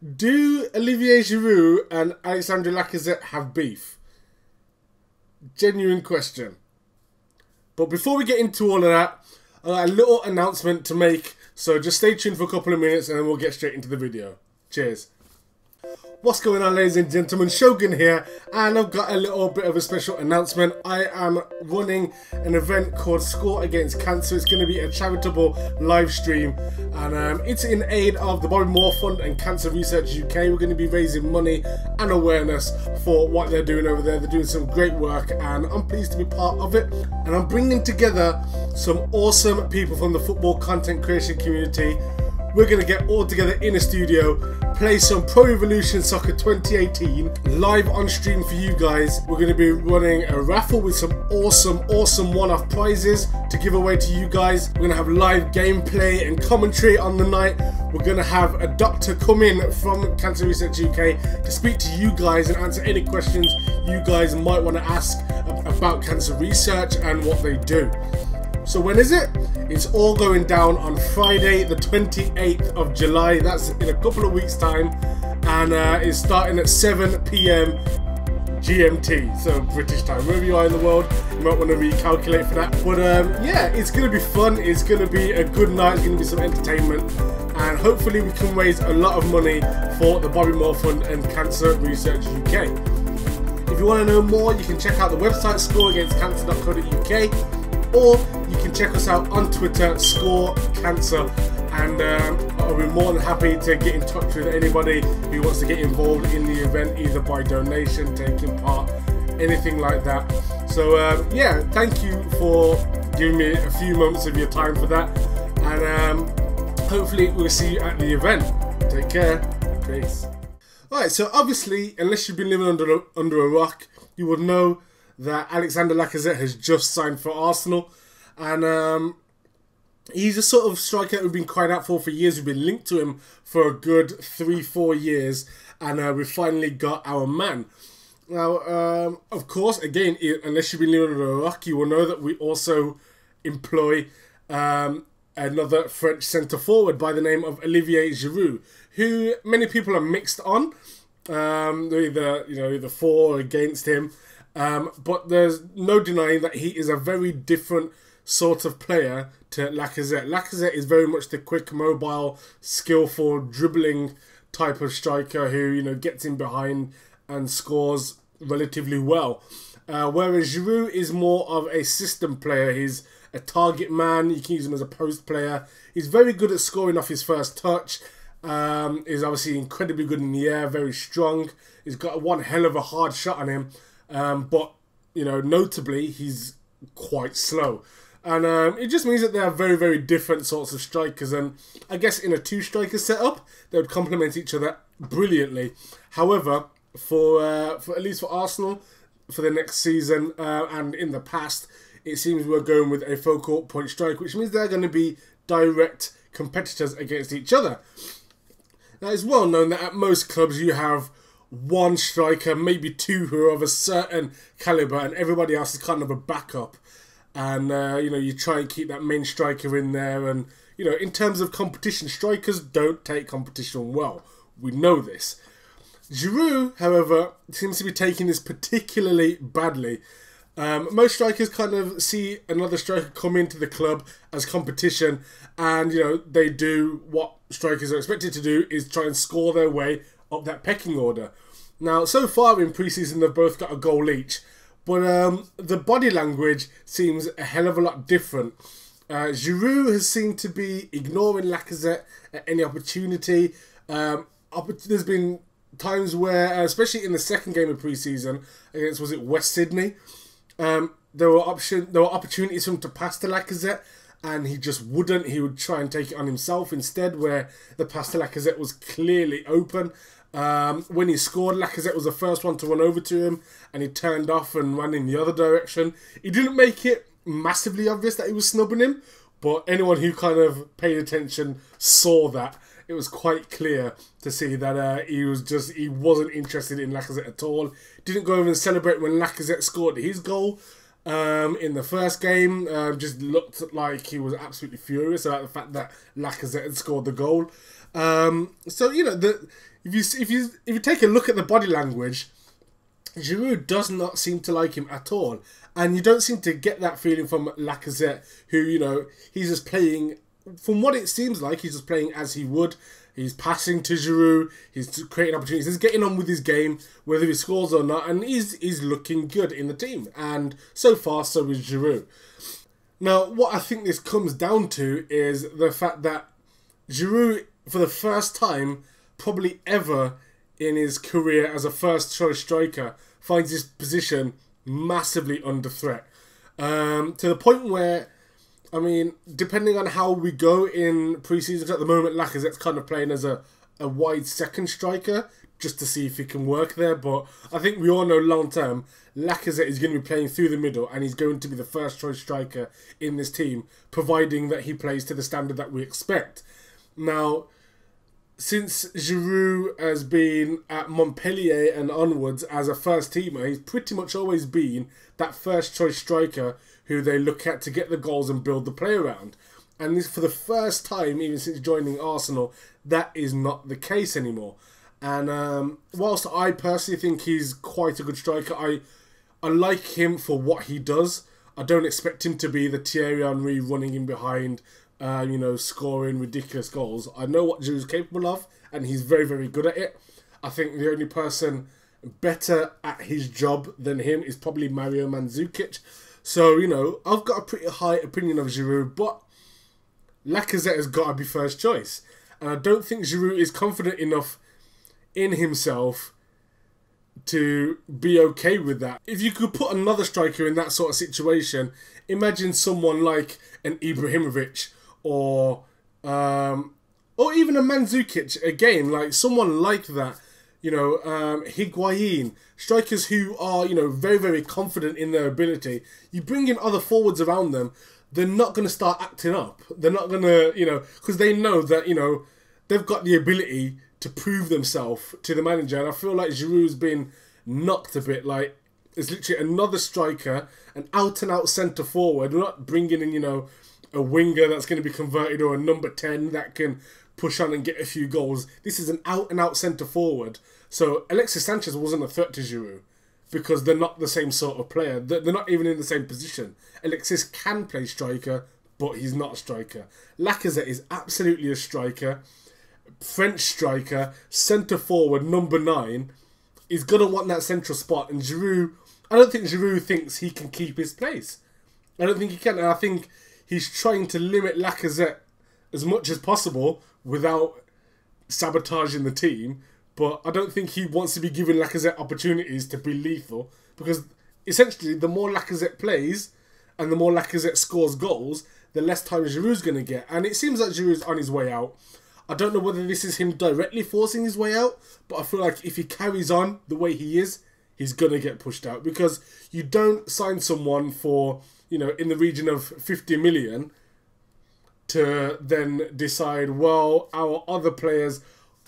Do Olivier Giroud and Alexandre Lacazette have beef? Genuine question. But before we get into all of that, a little announcement to make. So just stay tuned for a couple of minutes and then we'll get straight into the video. Cheers. What's going on, ladies and gentlemen? Shogun here, and I've got a little bit of a special announcement. I am running an event called Score Against Cancer. It's going to be a charitable live stream, and it's in aid of the Bobby Moore Fund and Cancer Research UK. We're going to be raising money and awareness for what they're doing over there. They're doing some great work, and I'm pleased to be part of it. And I'm bringing together some awesome people from the football content creation community. We're going to get all together in a studio, play some Pro Evolution Soccer 2018 live on stream for you guys. We're going to be running a raffle with some awesome one-off prizes to give away to you guys. We're going to have live gameplay and commentary on the night. We're going to have a doctor come in from Cancer Research UK to speak to you guys and answer any questions you guys might want to ask about cancer research and what they do. So when is it? It's all going down on Friday the 28th of July. That's in a couple of weeks time, and it's starting at 7 PM GMT, so British time. Wherever you are in the world, you might want to recalculate for that. But yeah, it's going to be fun. It's going to be a good night. It's going to be some entertainment, and hopefully we can raise a lot of money for the Bobby Moore Fund and Cancer Research UK. If you want to know more, you can check out the website scoreagainstcancer.co.uk. or you can check us out on Twitter, Score Cancer, and I'll be more than happy to get in touch with anybody who wants to get involved in the event, either by donation, taking part, anything like that. So yeah, thank you for giving me a few moments of your time for that, and hopefully we'll see you at the event. Take care. Peace. Alright, so obviously, unless you've been living under a rock, you would know that Alexandre Lacazette has just signed for Arsenal, and he's a sort of striker we've been crying out for years. We've been linked to him for a good 3-4 years, and we finally got our man. Now, of course, again, unless you've been living under a rock, you will know that we also employ another French centre-forward by the name of Olivier Giroud, who many people are mixed on, either for or against him. But there's no denying that he is a very different sort of player to Lacazette. Lacazette is very much the quick, mobile, skillful, dribbling type of striker who, gets in behind and scores relatively well. Whereas Giroud is more of a system player. He's a target man. You can use him as a post player. He's very good at scoring off his first touch. He's obviously incredibly good in the air, very strong. He's got one hell of a hard shot on him. But, notably, he's quite slow. And it just means that they are very, very different sorts of strikers. And I guess in a two-striker setup, they would complement each other brilliantly. However, for at least for Arsenal, for the next season and in the past, it seems we're going with a focal point striker, which means they're going to be direct competitors against each other. Now, it's well known that at most clubs you have one striker, maybe two who are of a certain caliber, and everybody else is kind of a backup. And you try and keep that main striker in there. And in terms of competition, strikers don't take competition well. We know this. Giroud, however, seems to be taking this particularly badly. Most strikers kind of see another striker come into the club as competition, and they do what strikers are expected to do, is try and score their way up that pecking order. Now, so far in pre-season, they've both got a goal each, but the body language seems a hell of a lot different. Giroud has seemed to be ignoring Lacazette at any opportunity. There's been times where, especially in the second game of pre-season against, was it West Sydney, there were opportunities for him to pass to Lacazette, and he just wouldn't. He would try and take it on himself instead, where the pass to Lacazette was clearly open. When he scored, Lacazette was the first one to run over to him, and he turned off and ran in the other direction. He didn't make it massively obvious that he was snubbing him, but anyone who kind of paid attention saw that. It was quite clear to see that he wasn't interested in Lacazette at all. Didn't go over and celebrate when Lacazette scored his goal in the first game. Just looked like he was absolutely furious about the fact that Lacazette had scored the goal. So if you take a look at the body language, Giroud does not seem to like him at all. And you don't seem to get that feeling from Lacazette, who, you know, he's just playing, from what it seems like, he's just playing as he would. He's passing to Giroud, he's creating opportunities, he's getting on with his game, whether he scores or not, and he's looking good in the team. And so far, so is Giroud. Now, what I think this comes down to is the fact that Giroud, for the first time, probably ever in his career as a first-choice striker, finds his position massively under threat. To the point where, I mean, depending on how we go in pre-seasons, at the moment, Lacazette's kind of playing as a wide second striker, just to see if he can work there. But I think we all know long-term, Lacazette is going to be playing through the middle, and he's going to be the first-choice striker in this team, providing that he plays to the standard that we expect. Now, since Giroud has been at Montpellier and onwards as a first-teamer, he's pretty much always been that first-choice striker who they look at to get the goals and build the play around. And this, for the first time, even since joining Arsenal, that is not the case anymore. And whilst I personally think he's quite a good striker, I like him for what he does. I don't expect him to be the Thierry Henry running in behind, you know, scoring ridiculous goals. I know what Giroud's capable of, and he's very, very good at it. I think the only person better at his job than him is probably Mario Mandzukic. So, you know, I've got a pretty high opinion of Giroud, but Lacazette has got to be first choice. And I don't think Giroud is confident enough in himself to be okay with that. If you could put another striker in that sort of situation, imagine someone like an Ibrahimovic or even a Mandzukic again, like someone like that, you know, Higuain, strikers who are, you know, very, very confident in their ability. You bring in other forwards around them, they're not going to start acting up. They're not going to, you know, because they know that, you know, they've got the ability to prove themselves to the manager. And I feel like Giroud's been knocked a bit. Like, it's literally another striker, an out-and-out centre-forward. We're not bringing in, you know, a winger that's going to be converted or a number 10 that can push on and get a few goals. This is an out-and-out centre-forward. So Alexis Sanchez wasn't a threat to Giroud because they're not the same sort of player. They're not even in the same position. Alexis can play striker, but he's not a striker. Lacazette is absolutely a striker. French striker, centre-forward, number 9, is going to want that central spot. And Giroud, I don't think Giroud thinks he can keep his place. I don't think he can. And I think he's trying to limit Lacazette as much as possible without sabotaging the team. But I don't think he wants to be giving Lacazette opportunities to be lethal. Because essentially, the more Lacazette plays and the more Lacazette scores goals, the less time Giroud's going to get. And it seems like Giroud's on his way out. I don't know whether this is him directly forcing his way out, but I feel like if he carries on the way he is, he's going to get pushed out. Because you don't sign someone for, you know, in the region of 50 million to then decide, well, our other players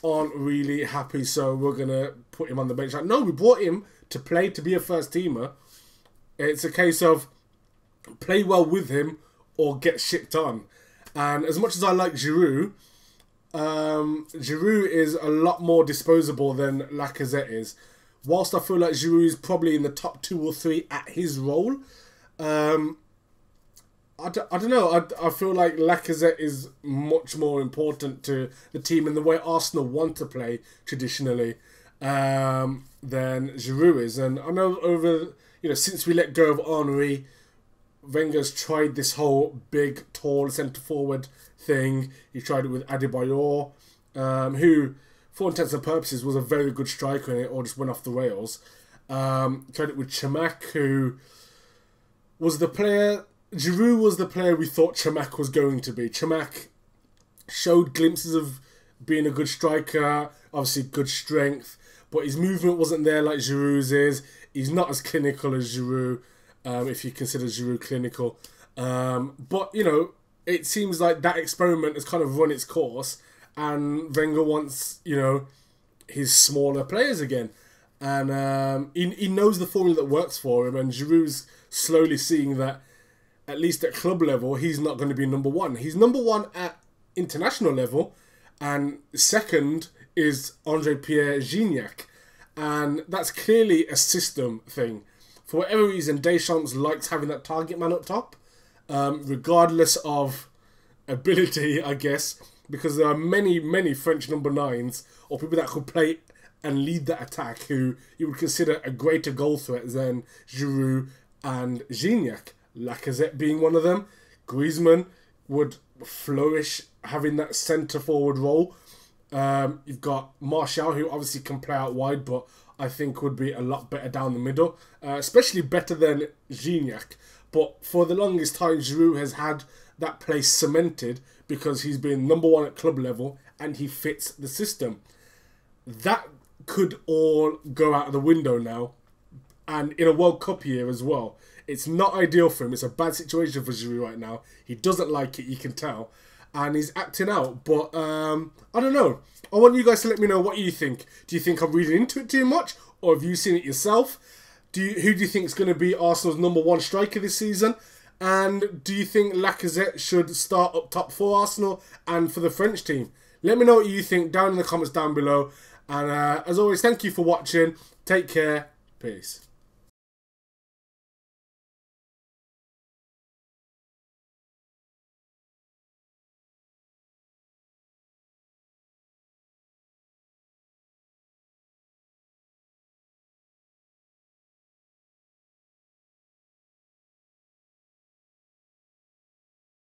aren't really happy, so we're going to put him on the bench. Like, no, we brought him to play, to be a first teamer. It's a case of play well with him or get shipped on. And as much as I like Giroud, Giroud is a lot more disposable than Lacazette is. Whilst I feel like Giroud is probably in the top 2 or 3 at his role, I don't know. I feel like Lacazette is much more important to the team in the way Arsenal want to play traditionally than Giroud is. And I know over, you know, since we let go of Henry, Wenger's tried this whole big, tall centre-forward thing. He tried it with Adebayor, who, for intents and purposes, was a very good striker and it all just went off the rails. Tried it with Chamakh, who was the player... Giroud was the player we thought Chamakh was going to be. Chamakh showed glimpses of being a good striker, obviously good strength, but his movement wasn't there like Giroud's is. He's not as clinical as Giroud, if you consider Giroud clinical. But, you know, it seems like that experiment has kind of run its course and Wenger wants, you know, his smaller players again. And he knows the formula that works for him, and Giroud's slowly seeing that, at least at club level, he's not going to be number 1. He's number 1 at international level and second is Andre-Pierre Gignac. And that's clearly a system thing. For whatever reason, Deschamps likes having that target man up top, regardless of ability, I guess, because there are many, many French number 9s or people that could play and lead that attack who you would consider a greater goal threat than Giroud and Gignac. Lacazette being one of them. Griezmann would flourish having that centre-forward role. You've got Martial, who obviously can play out wide, but I think would be a lot better down the middle, especially better than Gignac. But for the longest time, Giroud has had that place cemented because he's been number 1 at club level and he fits the system. That could all go out of the window now, and in a World Cup year as well. It's not ideal for him. It's a bad situation for Giroud right now. He doesn't like it, you can tell. And he's acting out. But, I don't know. I want you guys to let me know what you think. Do you think I'm reading into it too much? Or have you seen it yourself? Who do you think is going to be Arsenal's number 1 striker this season? And do you think Lacazette should start up top for Arsenal and for the French team? Let me know what you think down in the comments down below. And as always, thank you for watching. Take care. Peace.